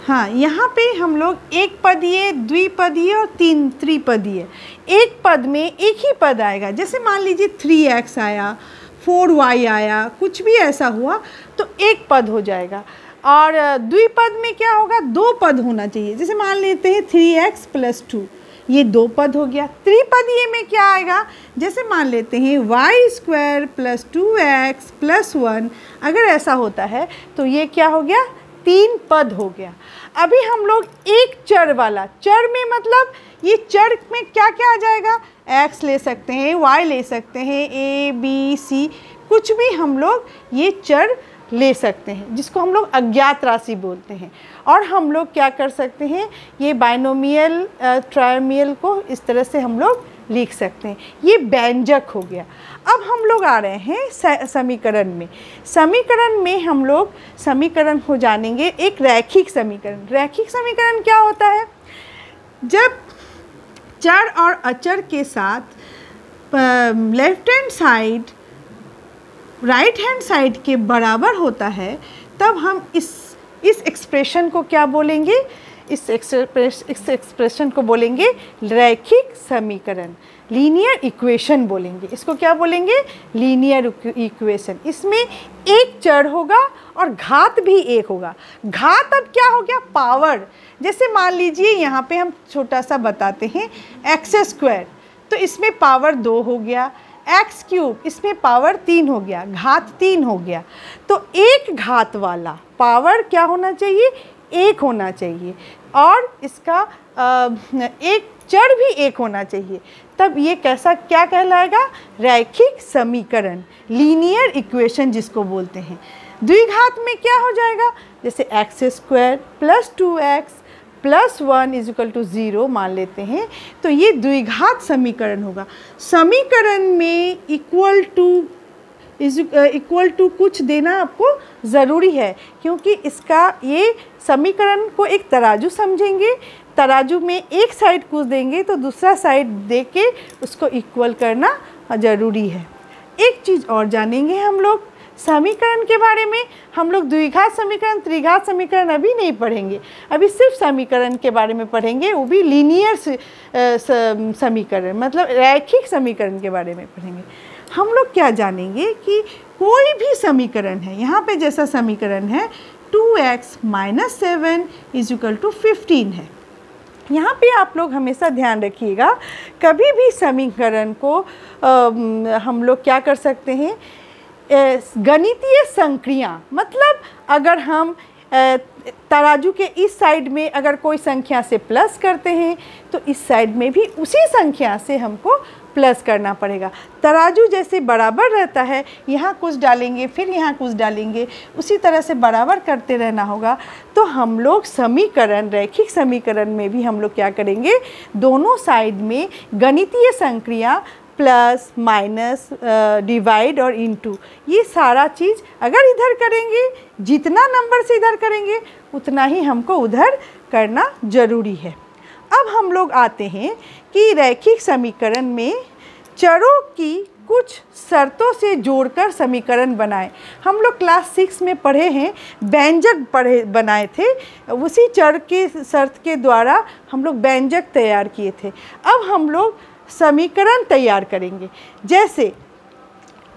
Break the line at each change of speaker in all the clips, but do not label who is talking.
हाँ, यहाँ पे हम लोग एक पदीय, द्विपदीय और तीन त्रिपदीय, एक पद में एक ही पद आएगा। जैसे मान लीजिए 3x आया, 4y आया, कुछ भी ऐसा हुआ तो एक पद हो जाएगा। और द्विपद में क्या होगा, दो पद होना चाहिए। जैसे मान लेते हैं 3x + 2, ये दो पद हो गया। त्रिपदीय में क्या आएगा, जैसे मान लेते हैं y² + 2x + 1, अगर ऐसा होता है तो ये क्या हो गया, तीन पद हो गया। अभी हम लोग एक चर वाला, चर में मतलब ये चर में क्या क्या आ जाएगा, x ले सकते हैं, y ले सकते हैं, a b c, कुछ भी हम लोग ये चर ले सकते हैं, जिसको हम लोग अज्ञात राशि बोलते हैं। और हम लोग क्या कर सकते हैं, ये बाइनोमियल ट्रायमियल को इस तरह से हम लोग लिख सकते हैं। ये व्यंजक हो गया। अब हम लोग आ रहे हैं समीकरण में। समीकरण में हम लोग समीकरण को जानेंगे एक रैखिक समीकरण। रैखिक समीकरण क्या होता है, जब चर और अचर के साथ left hand side right hand side के बराबर होता है, तब हम इस एक्सप्रेशन को क्या बोलेंगे, इस एक्सप्रेशन को बोलेंगे रैखिक समीकरण, लीनियर इक्वेशन बोलेंगे। इसको क्या बोलेंगे, लीनियर इक्वेशन। इसमें एक चर होगा और घात भी एक होगा। घात अब क्या हो गया, पावर। जैसे मान लीजिए यहाँ पे हम छोटा सा बताते हैं x², तो इसमें पावर 2 हो गया। x³ इसमें पावर 3 हो गया, घात 3 हो गया। तो एक घात वाला पावर क्या होना चाहिए, एक होना चाहिए, और इसका एक चर भी एक होना चाहिए। तब ये कैसा क्या कहलाएगा, रैखिक समीकरण, लीनियर इक्वेशन जिसको बोलते हैं। द्विघात में क्या हो जाएगा, जैसे x² + 2x + 1 = 0 मान लेते हैं, तो ये द्विघात समीकरण होगा। समीकरण में इक्वल टू कुछ देना आपको ज़रूरी है, क्योंकि इसका ये समीकरण को एक तराजू समझेंगे। तराजू में एक साइड कुछ देंगे तो दूसरा साइड दे के उसको इक्वल करना ज़रूरी है। एक चीज़ और जानेंगे हम लोग समीकरण के बारे में। हम लोग द्विघात समीकरण, त्रिघात समीकरण अभी नहीं पढ़ेंगे, अभी सिर्फ समीकरण के बारे में पढ़ेंगे, वो भी लीनियर समीकरण, मतलब रैखिक समीकरण के बारे में पढ़ेंगे। हम लोग क्या जानेंगे कि कोई भी समीकरण है, यहाँ पे जैसा समीकरण है 2x - 7 = 15 है। यहाँ पे आप लोग हमेशा ध्यान रखिएगा, कभी भी समीकरण को हम लोग क्या कर सकते हैं, गणितीय संक्रिया, मतलब अगर हम तराजू के इस साइड में अगर कोई संख्या से प्लस करते हैं तो इस साइड में भी उसी संख्या से हमको प्लस करना पड़ेगा। तराजू जैसे बराबर रहता है, यहाँ कुछ डालेंगे फिर यहाँ कुछ डालेंगे, उसी तरह से बराबर करते रहना होगा। तो हम लोग समीकरण, रैखिक समीकरण में भी हम लोग क्या करेंगे, दोनों साइड में गणितीय संक्रिया प्लस माइनस डिवाइड और इनटू, ये सारा चीज़ अगर इधर करेंगे, जितना नंबर से इधर करेंगे उतना ही हमको उधर करना ज़रूरी है। अब हम लोग आते हैं कि रैखिक समीकरण में चरों की कुछ शर्तों से जोड़कर समीकरण बनाए। हम लोग क्लास 6 में पढ़े हैं, व्यंजक बनाए थे, उसी चर के शर्त के द्वारा हम लोग व्यंजक तैयार किए थे। अब हम लोग समीकरण तैयार करेंगे। जैसे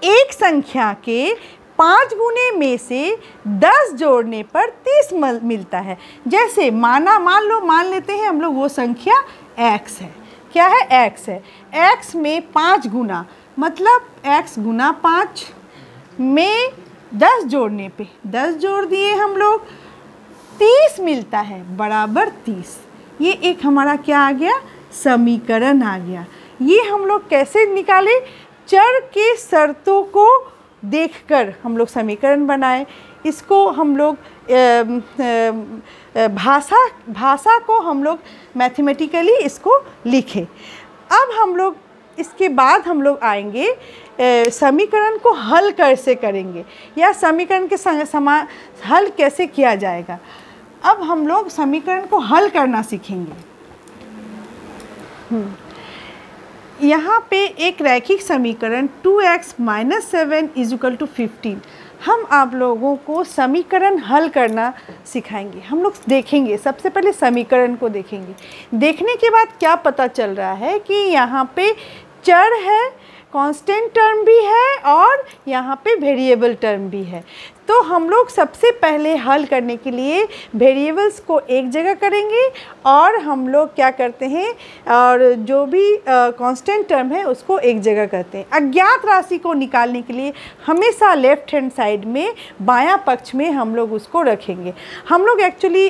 एक संख्या के 5 गुने में से 10 जोड़ने पर 30 मिलता है। जैसे मान लेते हैं हम लोग वो संख्या x है। क्या है, x है। x में 5 गुना, मतलब x × 5 में 10 जोड़ने पे 10 जोड़ दिए हम लोग, 30 मिलता है, बराबर 30। ये एक हमारा क्या आ गया, समीकरण आ गया। ये हम लोग कैसे निकाले, चर के शर्तों को देखकर हम लोग समीकरण बनाए। इसको हम लोग भाषा को हम लोग मैथमेटिकली इसको लिखे। अब हम लोग इसके बाद हम लोग आएंगे समीकरण को हल कैसे करेंगे, या समीकरण के हल कैसे किया जाएगा। अब हम लोग समीकरण को हल करना सीखेंगे। यहाँ पे एक रैखिक समीकरण 2x - 7 = 15, हम आप लोगों को समीकरण हल करना सिखाएंगे। हम लोग देखेंगे, सबसे पहले समीकरण को देखेंगे। देखने के बाद क्या पता चल रहा है कि यहाँ पे चर है, कांस्टेंट टर्म भी है और यहाँ पे वेरिएबल टर्म भी है। तो हम लोग सबसे पहले हल करने के लिए वेरिएबल्स को एक जगह करेंगे और हम लोग क्या करते हैं, और जो भी कांस्टेंट टर्म है उसको एक जगह करते हैं। अज्ञात राशि को निकालने के लिए हमेशा लेफ़्ट हैंड साइड में बायां पक्ष में हम लोग उसको रखेंगे। हम लोग एक्चुअली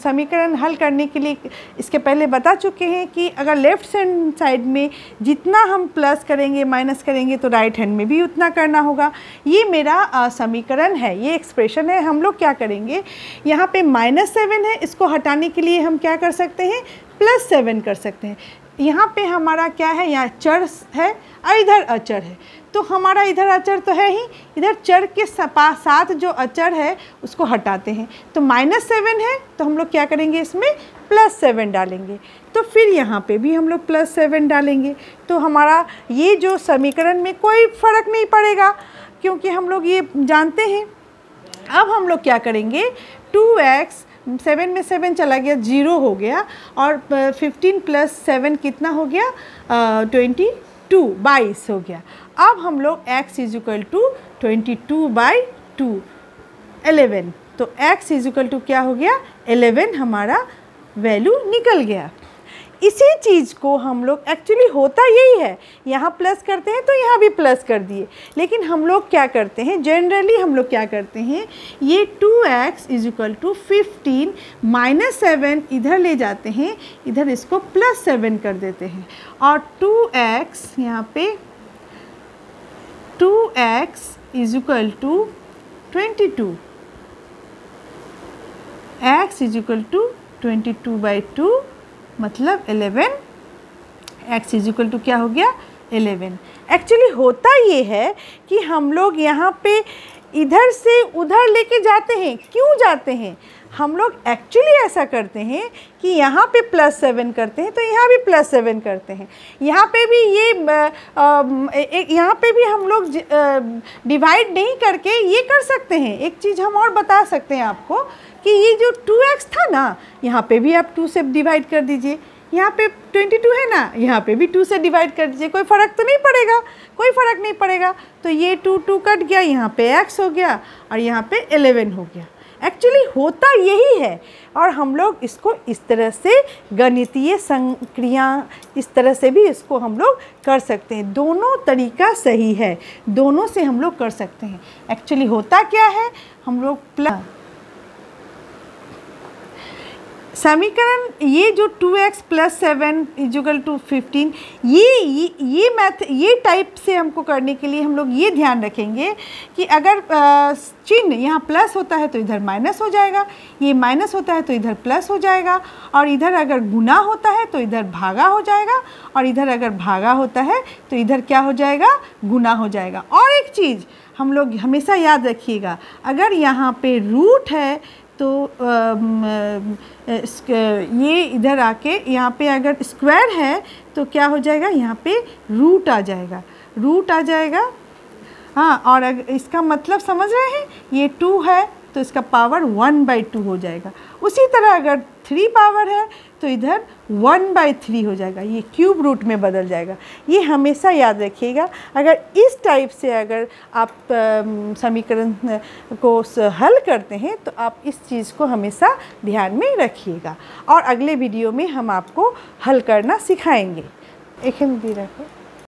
समीकरण हल करने के लिए इसके पहले बता चुके हैं कि अगर लेफ़्ट हैंड साइड में जितना हम प्लस करेंगे माइनस करेंगे तो राइट हैंड में भी उतना करना होगा। ये मेरा समीकरण है, ये एक्सप्रेशन है। हम लोग क्या करेंगे, यहाँ पे -7 है, इसको हटाने के लिए हम क्या कर सकते हैं, +7 कर सकते हैं। यहाँ पे हमारा क्या है, यहाँ चर है और इधर अचर है। तो हमारा इधर अचर तो है ही, इधर चर के साथ जो अचर है उसको हटाते हैं। तो -7 है तो हम लोग क्या करेंगे, इसमें +7 डालेंगे। तो फिर यहाँ पे भी हम लोग +7 डालेंगे। तो हमारा ये जो समीकरण में कोई फ़र्क नहीं पड़ेगा क्योंकि हम लोग ये जानते हैं। अब हम लोग क्या करेंगे, 2x 7 में 7 चला गया, 0 हो गया, और 15 + 7 कितना हो गया, 22 हो गया। अब हम लोग x = 22/2 11, तो x = क्या हो गया, 11 हमारा वैल्यू निकल गया। इसी चीज़ को हम लोग एक्चुअली होता यही है, यहाँ प्लस करते हैं तो यहाँ भी प्लस कर दिए, लेकिन हम लोग क्या करते हैं, जनरली हम लोग क्या करते हैं, ये 2x = 15 -7 इधर ले जाते हैं, इधर इसको +7 कर देते हैं, और 2x यहाँ पे 2x = 22, x = 22/2 मतलब 11, x = क्या हो गया, 11। एक्चुअली होता ये है कि हम लोग यहाँ पे इधर से उधर लेके जाते हैं। क्यों जाते हैं, हम लोग एक्चुअली ऐसा करते हैं कि यहाँ पे +7 करते हैं तो यहाँ भी +7 करते हैं। यहाँ पे भी यहाँ पे भी हम लोग डिवाइड नहीं करके ये कर सकते हैं। एक चीज़ हम और बता सकते हैं आपको कि ये जो 2x था ना, यहाँ पे भी आप 2 से डिवाइड कर दीजिए। यहाँ पे 22 है ना, यहाँ पे भी 2 से डिवाइड कर दीजिए, कोई फ़र्क तो नहीं पड़ेगा, कोई फ़र्क नहीं पड़ेगा। तो ये 2 कट गया, यहाँ पे x हो गया और यहाँ पे 11 हो गया। एक्चुअली होता यही है, और हम लोग इसको इस तरह से गणितीय संक्रिया इस तरह से भी इसको हम लोग कर सकते हैं। दोनों तरीका सही है, दोनों से हम लोग कर सकते हैं। एक्चुअली होता क्या है, हम लोग समीकरण ये जो 2x + 7 = 15, ये टाइप से हमको करने के लिए हम लोग ये ध्यान रखेंगे कि अगर चिन्ह यहाँ प्लस होता है तो इधर माइनस हो जाएगा, ये माइनस होता है तो इधर प्लस हो जाएगा, और इधर अगर गुना होता है तो इधर भागा हो जाएगा, और इधर अगर भागा होता है तो इधर क्या हो जाएगा, गुना हो जाएगा। और एक चीज़ हम लोग हमेशा याद रखिएगा, अगर यहाँ पे रूट है तो ये इधर आके यहाँ पे अगर स्क्वायर है तो क्या हो जाएगा, यहाँ पे रूट आ जाएगा। हाँ, और अगर इसका मतलब समझ रहे हैं, ये 2 है तो इसका पावर 1/2 हो जाएगा। उसी तरह अगर 3 पावर है तो इधर 1/3 हो जाएगा, ये क्यूब रूट में बदल जाएगा। ये हमेशा याद रखिएगा। अगर इस टाइप से अगर आप समीकरण को हल करते हैं तो आप इस चीज़ को हमेशा ध्यान में रखिएगा, और अगले वीडियो में हम आपको हल करना सिखाएंगे। एक मिनट रखो।